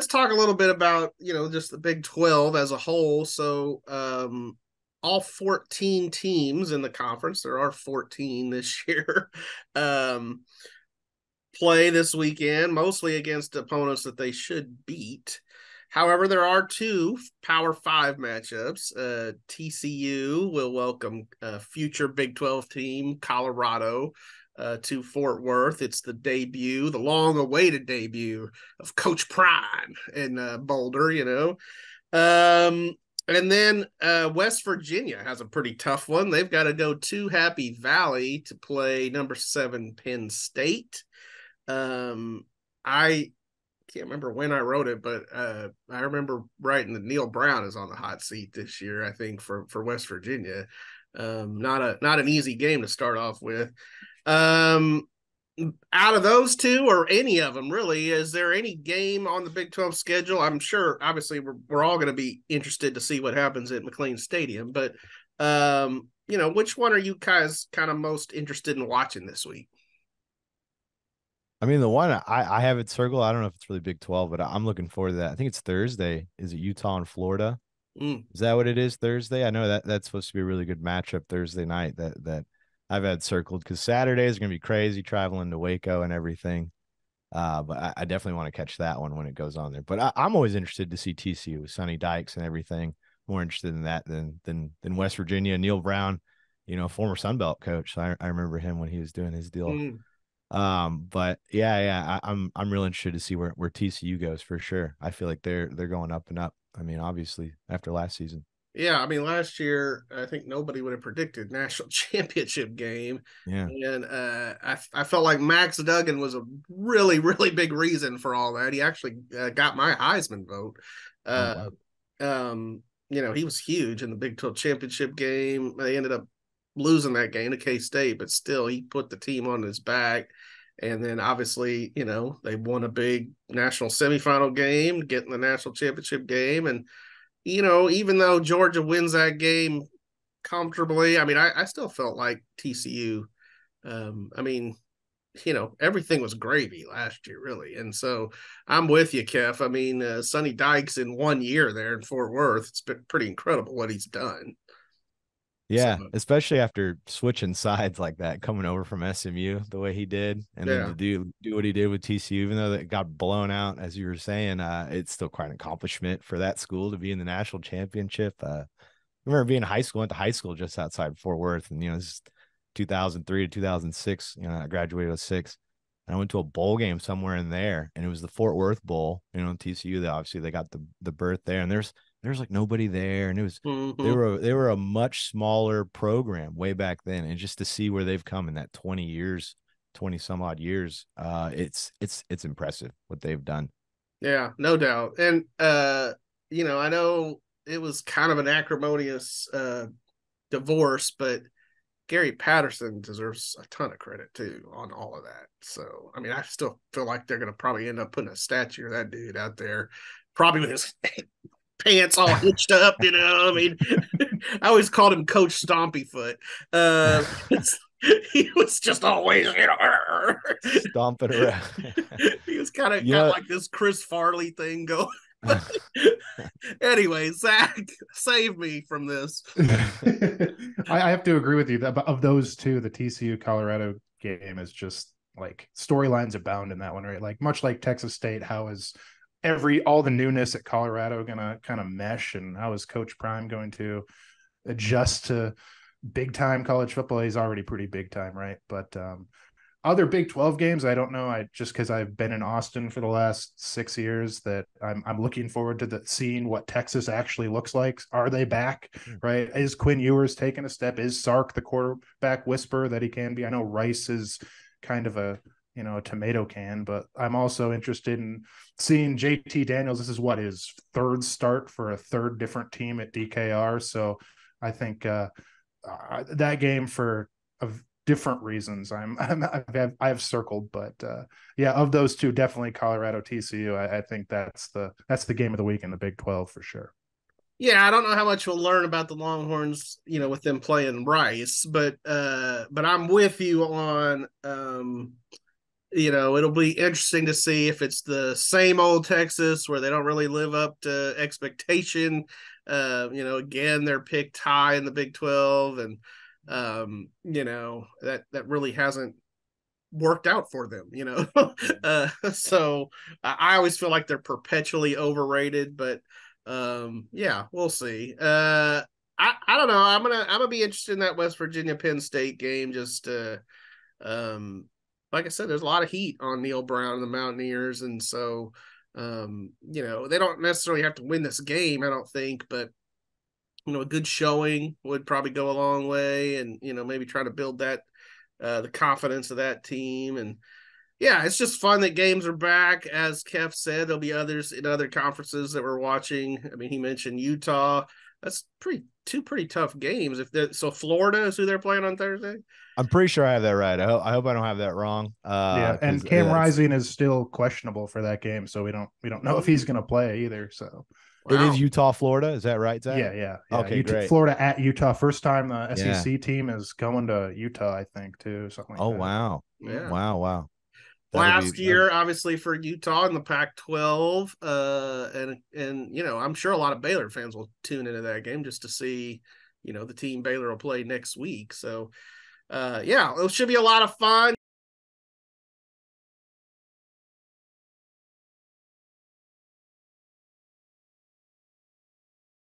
let's talk a little bit about, just the Big 12 as a whole. So, all 14 teams in the conference, there are 14 this year, play this weekend, mostly against opponents that they should beat. However, there are two Power 5 matchups. TCU will welcome future Big 12 team Colorado to Fort Worth. It's the long-awaited debut of Coach Prime in Boulder, and then West Virginia has a pretty tough one. They've got to go to Happy Valley to play number 7 Penn State. I can't remember when I wrote it, but I remember writing that Neal Brown is on the hot seat this year, I think, for West Virginia. Not an easy game to start off with. Out of those two, or any of them really, is there any game on the Big 12 schedule? I'm sure, obviously, we're all going to be interested to see what happens at McLean Stadium, but which one are you guys kind of most interested in watching this week? I mean, the one I have it circled. I don't know if it's really Big 12, but I'm looking forward to that. I think it's Thursday. Is it Utah and Florida? Is that what it is, Thursday? I know that's supposed to be a really good matchup Thursday night that I've had circled, because Saturdays are going to be crazy traveling to Waco and everything. But I definitely want to catch that one when it goes on there. But I'm always interested to see TCU with Sonny Dykes and everything. More interested in that than West Virginia. Neal Brown, former Sun Belt coach. So I remember him when he was doing his deal. But yeah, I'm real interested to see where TCU goes for sure. I feel like they're going up and up. I mean, obviously after last season. Yeah, I mean, last year I think nobody would have predicted national championship game. Yeah, and I felt like Max Duggan was a really, really big reason for all that. He actually got my Heisman vote. He was huge in the Big 12 championship game. They ended up losing that game to K-State, but still he put the team on his back. And then obviously, they won a big national semifinal game, getting the national championship game. And, even though Georgia wins that game comfortably, I mean, I still felt like TCU, everything was gravy last year, really. And so I'm with you, Keff. I mean, Sonny Dykes in 1 year there in Fort Worth, it's been pretty incredible what he's done. yeah, So, especially after switching sides like that, coming over from SMU the way he did, and then yeah. to do what he did with TCU, even though it got blown out, as you were saying, it's still quite an accomplishment for that school to be in the national championship. I remember being in high school, went to high school just outside Fort Worth, and this is 2003 to 2006. I graduated with 6. And I went to a bowl game somewhere in there, and it was the Fort Worth Bowl. TCU, obviously they got the berth there, and there's like nobody there, and they were a much smaller program way back then, and just to see where they've come in that 20 some odd years, it's impressive what they've done. Yeah, no doubt. And I know it was kind of an acrimonious divorce, but Gary Patterson deserves a ton of credit too on all of that. So, I mean, I still feel like they're going to probably end up putting a statue of that dude out there, probably with his pants all hitched up. I mean, I always called him Coach Stompy Foot. He was just always, stomping around. He was kind of got like this Chris Farley thing going. Anyway, Zach, save me from this. I have to agree with you that of those two, the TCU Colorado game is just like storylines abound in that one, right? Like much like Texas State, how is all the newness at Colorado gonna kind of mesh, and how is Coach Prime going to adjust to big time college football? He's already pretty big time, right? But other Big 12 games, I don't know. Just because I've been in Austin for the last 6 years, that I'm looking forward to seeing what Texas actually looks like. Are they back? Right? Is Quinn Ewers taking a step? Is Sark the quarterback whisperer that he can be? I know Rice is kind of a tomato can, but I'm also interested in seeing JT Daniels. This is what his third start for a third different team at DKR. So I think that game for different reasons I've circled, but yeah, of those two, definitely Colorado TCU. I think that's the game of the week in the Big 12 for sure. Yeah, I don't know how much we'll learn about the Longhorns, with them playing Rice, but I'm with you on it'll be interesting to see if it's the same old Texas where they don't really live up to expectation. Again, they're picked high in the Big 12, and that really hasn't worked out for them, so I always feel like they're perpetually overrated, but we'll see. I don't know. I'm gonna be interested in that West Virginia Penn State game. Just like I said, there's a lot of heat on Neal Brown and the Mountaineers, and so they don't necessarily have to win this game, I don't think, but a good showing would probably go a long way, and maybe try to build that the confidence of that team. And it's just fun that games are back. As Keff said, there'll be others in other conferences that we're watching. I mean, he mentioned Utah. That's two pretty tough games. So Florida is who they're playing on Thursday. I'm pretty sure I have that right. I hope I don't have that wrong. And Cam Rising is still questionable for that game, so we don't know if he's going to play either. So It is Utah, Florida. Is that right, Zach? Yeah. Okay, great. Florida at Utah. First time the SEC team is going to Utah, I think, too. Something like that. Wow. Yeah. Wow. Last year, obviously, for Utah in the Pac-12, and I'm sure a lot of Baylor fans will tune into that game just to see, the team Baylor will play next week. So, it should be a lot of fun.